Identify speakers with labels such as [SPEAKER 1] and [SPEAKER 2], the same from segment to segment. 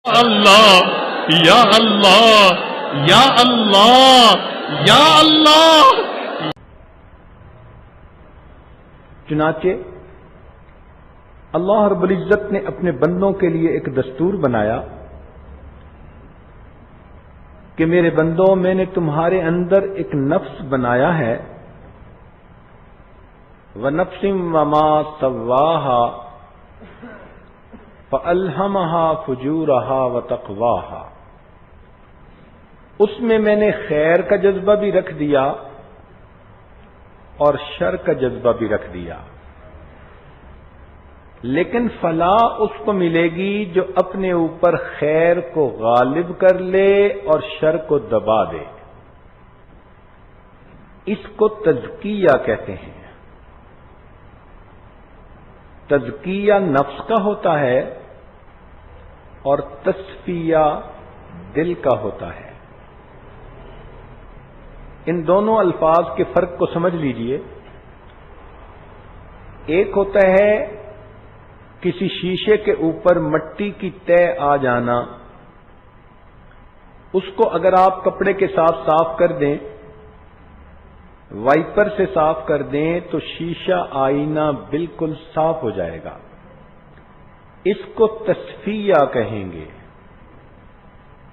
[SPEAKER 1] اللہ یا اللہ یا اللہ یا اللہ۔
[SPEAKER 2] چنانچہ اللہ رب العزت نے اپنے بندوں کے لیے ایک دستور بنایا کہ میرے بندوں، میں نے تمہارے اندر ایک نفس بنایا ہے، وَنَفْسٍ وَمَا سَوَّاهَا فَأَلْهَمَهَا فُجُورَهَا وَتَقْوَاهَا۔ اس میں نے خیر کا جذبہ بھی رکھ دیا اور شر کا جذبہ بھی رکھ دیا، لیکن فلاح اس کو ملے گی جو اپنے اوپر خیر کو غالب کر لے اور شر کو دبا دے۔ اس کو تزکیہ کہتے ہیں۔ تزکیہ نفس کا ہوتا ہے اور تصفیہ دل کا ہوتا ہے۔ ان دونوں الفاظ کے فرق کو سمجھ لیجئے۔ ایک ہوتا ہے کسی شیشے کے اوپر مٹی کی تہ آ جانا، اس کو اگر آپ کپڑے کے ساتھ صاف کر دیں، وائپر سے صاف کر دیں، تو شیشہ آئینہ بالکل صاف ہو جائے گا۔ اس کو تصفیہ کہیں گے۔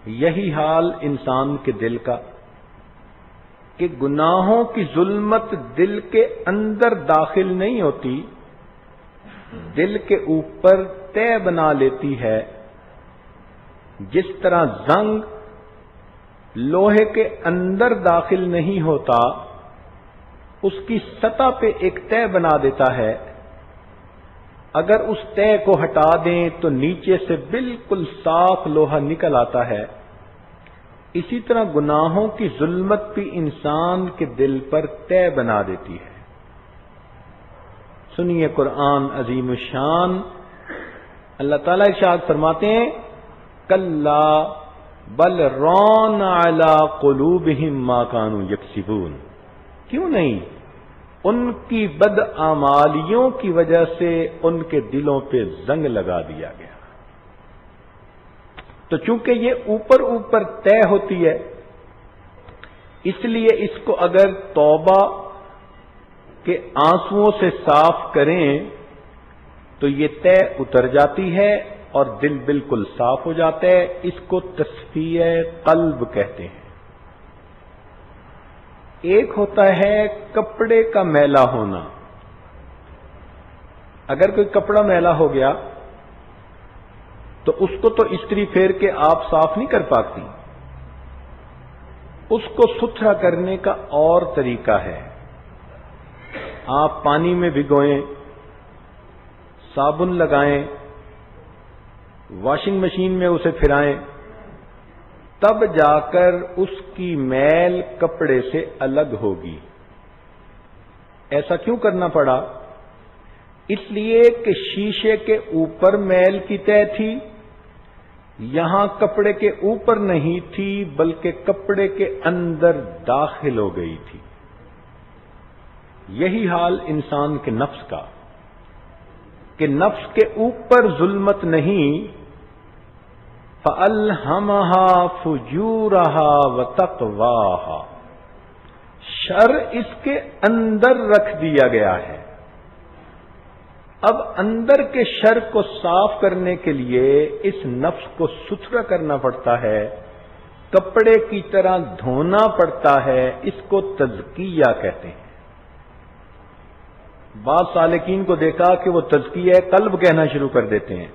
[SPEAKER 2] یہی حال انسان کے دل کا، کہ گناہوں کی ظلمت دل کے اندر داخل نہیں ہوتی، دل کے اوپر تہ بنا لیتی ہے۔ جس طرح زنگ لوہے کے اندر داخل نہیں ہوتا، اس کی سطح پہ ایک تہ بنا دیتا ہے، اگر اس تہ کو ہٹا دیں تو نیچے سے بالکل صاف لوہا نکل آتا ہے۔ اسی طرح گناہوں کی ظلمت بھی انسان کے دل پر تہ بنا دیتی ہے۔ سنیے قرآن عظیم الشان، اللہ تعالیٰ ارشاد فرماتے ہیں، کلا بل ران علی قلوبہم ما کانوا یکسبون۔ کیوں نہیں؟ ان کی بدعمالیوں کی وجہ سے ان کے دلوں پہ زنگ لگا دیا گیا۔ تو چونکہ یہ اوپر اوپر طے ہوتی ہے، اس لیے اس کو اگر توبہ کے آنسوؤں سے صاف کریں تو یہ طے اتر جاتی ہے اور دل بالکل صاف ہو جاتا ہے۔ اس کو تصفیہ قلب کہتے ہیں۔ ایک ہوتا ہے کپڑے کا میلا ہونا۔ اگر کوئی کپڑا میلا ہو گیا تو اس کو تو استری پھیر کے آپ صاف نہیں کر پاتی، اس کو ستھرا کرنے کا اور طریقہ ہے۔ آپ پانی میں بھگوئیں، صابن لگائیں، واشنگ مشین میں اسے پھرائیں، تب جا کر اس کی میل کپڑے سے الگ ہوگی۔ ایسا کیوں کرنا پڑا؟ اس لیے کہ شیشے کے اوپر میل کی تہ تھی، یہاں کپڑے کے اوپر نہیں تھی بلکہ کپڑے کے اندر داخل ہو گئی تھی۔ یہی حال انسان کے نفس کا، کہ نفس کے اوپر ظلمت نہیں، فَأَلْهَمَهَا فُجُورَهَا وَتَقْوَاهَا، شر اس کے اندر رکھ دیا گیا ہے۔ اب اندر کے شر کو صاف کرنے کے لیے اس نفس کو ستھرا کرنا پڑتا ہے، کپڑے کی طرح دھونا پڑتا ہے۔ اس کو تزکیہ کہتے ہیں۔ بعض سالکین کو دیکھا کہ وہ تزکیہ قلب کہنا شروع کر دیتے ہیں،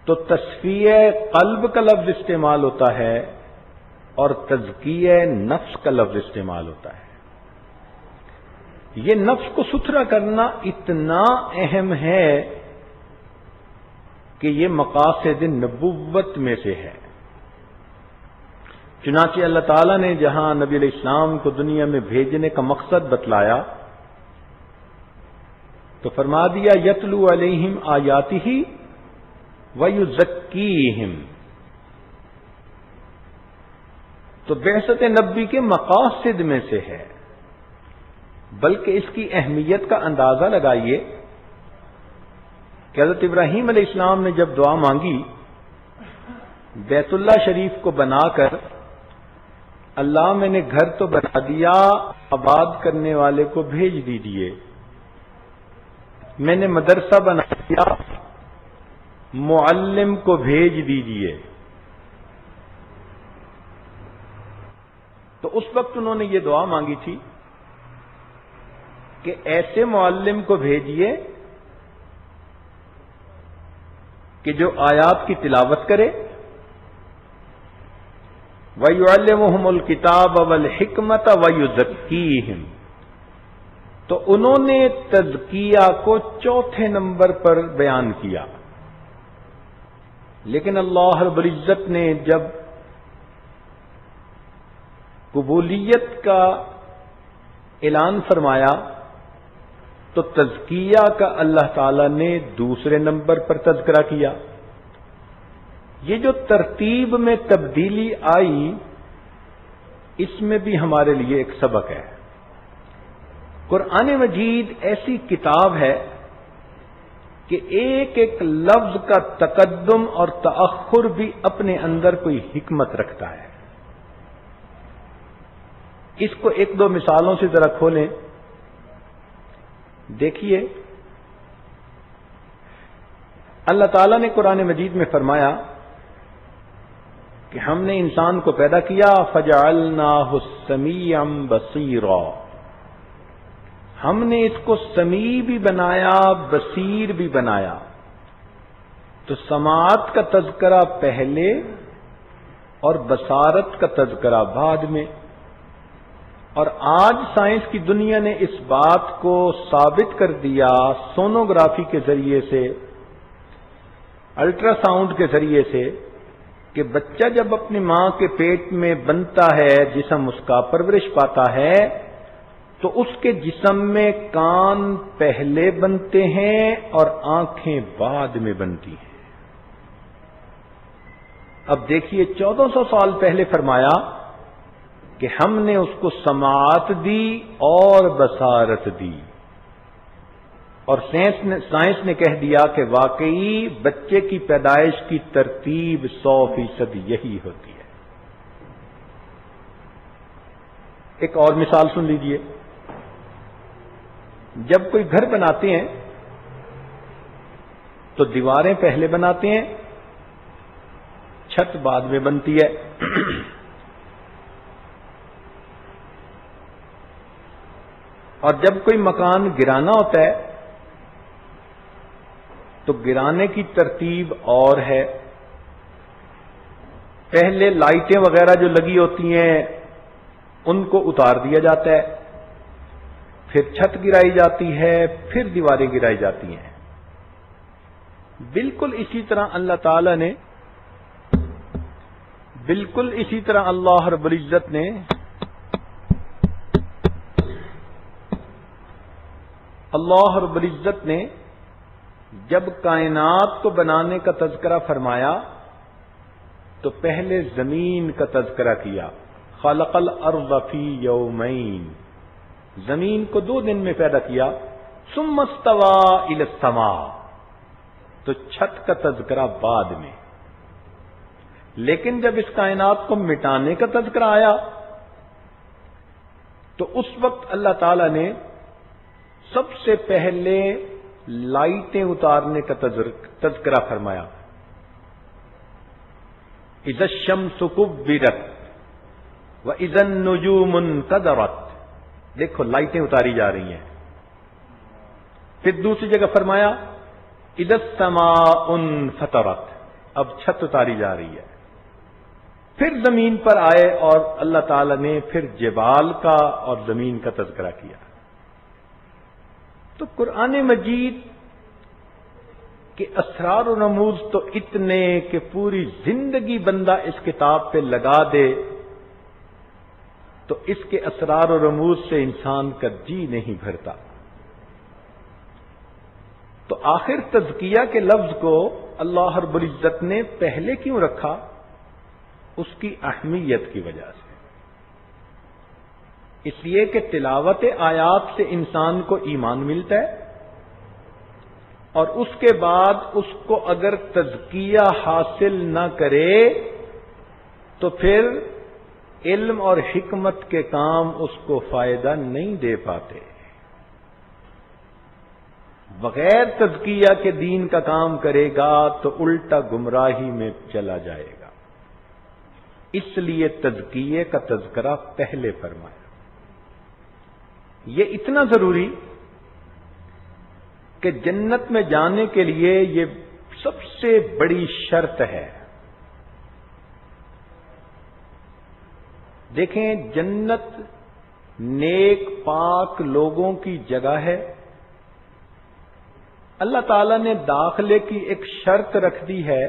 [SPEAKER 2] تو تصفیہ قلب کا لفظ استعمال ہوتا ہے اور تزکیہ نفس کا لفظ استعمال ہوتا ہے۔ یہ نفس کو ستھرا کرنا اتنا اہم ہے کہ یہ مقاصد نبوت میں سے ہے۔ چنانچہ اللہ تعالیٰ نے جہاں نبی علیہ السلام کو دنیا میں بھیجنے کا مقصد بتلایا تو فرما دیا، یتلو علیہم آیاتہ وَيُزَكِّيهِمْ۔ تو بعثت نبی کے مقاصد میں سے ہے، بلکہ اس کی اہمیت کا اندازہ لگائیے کہ حضرت ابراہیم علیہ السلام نے جب دعا مانگی بیت اللہ شریف کو بنا کر، اللہ میں نے گھر تو بنا دیا، آباد کرنے والے کو بھیج دیجیے، میں نے مدرسہ بنا دیا، معلم کو بھیج دیجیے. تو اس وقت انہوں نے یہ دعا مانگی تھی کہ ایسے معلم کو بھیجیے کہ جو آیات کی تلاوت کرے، وَيُعَلِّمُهُمُ الْكِتَابَ وَالْحِكْمَةَ وَيُزَكِّيهِمْ. تو انہوں نے تزکیہ کو چوتھے نمبر پر بیان کیا. لیکن اللہ رب العزت نے جب قبولیت کا اعلان فرمایا تو تزکیہ کا اللہ تعالی نے دوسرے نمبر پر تذکرہ کیا. یہ جو ترتیب میں تبدیلی آئی، اس میں بھی ہمارے لیے ایک سبق ہے. قرآن مجید ایسی کتاب ہے کہ ایک ایک لفظ کا تقدم اور تأخر بھی اپنے اندر کوئی حکمت رکھتا ہے. اس کو ایک دو مثالوں سے ذرا کھولیں. دیکھیے، اللہ تعالیٰ نے قرآن مجید میں فرمایا کہ ہم نے انسان کو پیدا کیا فَجَعَلْنَاهُ السَّمِيعًا بَصِيرًا. ہم نے اس کو سمیع بھی بنایا، بصیر بھی بنایا. تو سماعت کا تذکرہ پہلے اور بصارت کا تذکرہ بعد میں. اور آج سائنس کی دنیا نے اس بات کو ثابت کر دیا سونوگرافی کے ذریعے سے، الٹرا ساؤنڈ کے ذریعے سے، کہ بچہ جب اپنی ماں کے پیٹ میں بنتا ہے، جسم اس کا پرورش پاتا ہے، تو اس کے جسم میں کان پہلے بنتے ہیں اور آنکھیں بعد میں بنتی ہیں. اب دیکھیے 1400 سال پہلے فرمایا کہ ہم نے اس کو سماعت دی اور بصارت دی. اور سائنس نے کہہ دیا کہ واقعی بچے کی پیدائش کی ترتیب 100% یہی ہوتی ہے. ایک اور مثال سن لیجئے. جب کوئی گھر بناتے ہیں تو دیواریں پہلے بناتے ہیں، چھت بعد میں بنتی ہے. اور جب کوئی مکان گرانا ہوتا ہے تو گرانے کی ترتیب اور ہے. پہلے لائٹیں وغیرہ جو لگی ہوتی ہیں ان کو اتار دیا جاتا ہے، پھر چھت گرائی جاتی ہے، پھر دیواریں گرائی جاتی ہیں. بالکل اسی طرح اللہ تعالی نے، بالکل اسی طرح اللہ رب العزت نے جب کائنات کو بنانے کا تذکرہ فرمایا تو پہلے زمین کا تذکرہ کیا. خلق الارض فی یومین، زمین کو 2 دن میں پیدا کیا. ثم استوى الی السماء، تو چھت کا تذکرہ بعد میں. لیکن جب اس کائنات کو مٹانے کا تذکرہ آیا تو اس وقت اللہ تعالی نے سب سے پہلے لائٹیں اتارنے کا تذکرہ فرمایا. اذا الشمس كبرت واذا النجوم انكدرت، دیکھو لائٹیں اتاری جا رہی ہیں. پھر دوسری جگہ فرمایا اذا السماء انفطرت، اب چھت اتاری جا رہی ہے. پھر زمین پر آئے اور اللہ تعالی نے پھر جبال کا اور زمین کا تذکرہ کیا. تو قرآن مجید کے اسرار و رموز تو اتنے کہ پوری زندگی بندہ اس کتاب پہ لگا دے تو اس کے اسرار و رموز سے انسان کا جی نہیں بھرتا. تو آخر تزکیہ کے لفظ کو اللہ رب العزت نے پہلے کیوں رکھا؟ اس کی اہمیت کی وجہ سے. اس لیے کہ تلاوت آیات سے انسان کو ایمان ملتا ہے، اور اس کے بعد اس کو اگر تزکیہ حاصل نہ کرے تو پھر علم اور حکمت کے کام اس کو فائدہ نہیں دے پاتے. بغیر تزکیہ کے دین کا کام کرے گا تو الٹا گمراہی میں چلا جائے گا. اس لیے تزکیے کا تذکرہ پہلے فرمایا. یہ اتنا ضروری کہ جنت میں جانے کے لیے یہ سب سے بڑی شرط ہے. دیکھیں، جنت نیک پاک لوگوں کی جگہ ہے. اللہ تعالی نے داخلے کی ایک شرط رکھ دی ہے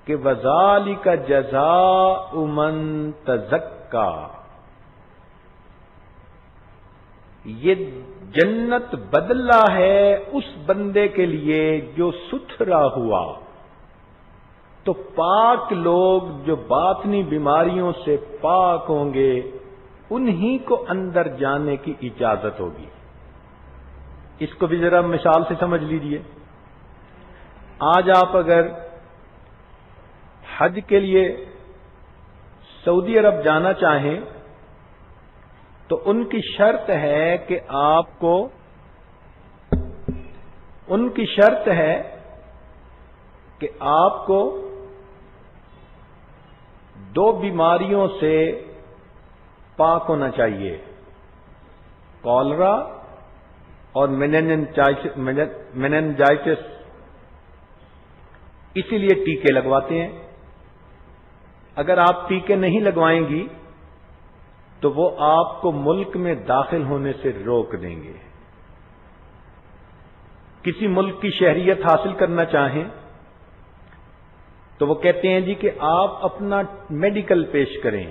[SPEAKER 2] کہ وَذَلِكَ جَزَاءُ مَن تَزَكَّىٰ. یہ جنت بدلہ ہے اس بندے کے لیے جو ستھرا ہوا. تو پاک لوگ جو باطنی بیماریوں سے پاک ہوں گے انہی کو اندر جانے کی اجازت ہوگی. اس کو بھی ذرا مثال سے سمجھ لیجئے. آج آپ اگر حج کے لیے سعودی عرب جانا چاہیں تو ان کی شرط ہے کہ آپ کو دو بیماریوں سے پاک ہونا چاہیے، کالرا اور میننجائٹس. اسی لیے ٹیکے لگواتے ہیں. اگر آپ ٹیکے نہیں لگوائیں گی تو وہ آپ کو ملک میں داخل ہونے سے روک دیں گے. کسی ملک کی شہریت حاصل کرنا چاہیں تو وہ کہتے ہیں جی کہ آپ اپنا میڈیکل پیش کریں.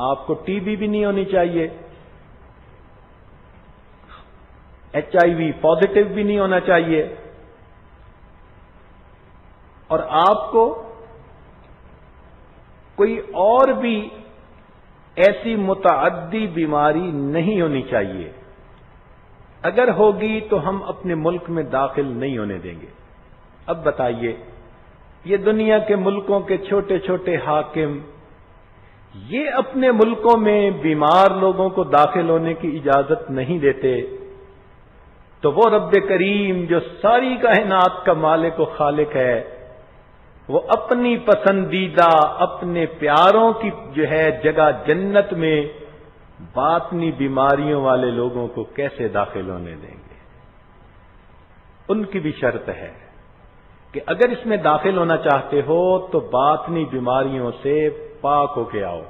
[SPEAKER 2] آپ کو ٹی بی بھی نہیں ہونی چاہیے، HIV پازیٹو بھی نہیں ہونا چاہیے، اور آپ کو کوئی اور بھی ایسی متعدی بیماری نہیں ہونی چاہیے. اگر ہوگی تو ہم اپنے ملک میں داخل نہیں ہونے دیں گے. اب بتائیے، یہ دنیا کے ملکوں کے چھوٹے چھوٹے حاکم یہ اپنے ملکوں میں بیمار لوگوں کو داخل ہونے کی اجازت نہیں دیتے، تو وہ رب کریم جو ساری کائنات کا مالک و خالق ہے، وہ اپنی پسندیدہ اپنے پیاروں کی جو ہے جگہ جنت میں باطنی بیماریوں والے لوگوں کو کیسے داخل ہونے دیں گے؟ ان کی بھی شرط ہے کہ اگر اس میں داخل ہونا چاہتے ہو تو باطنی بیماریوں سے پاک ہو کے آؤ.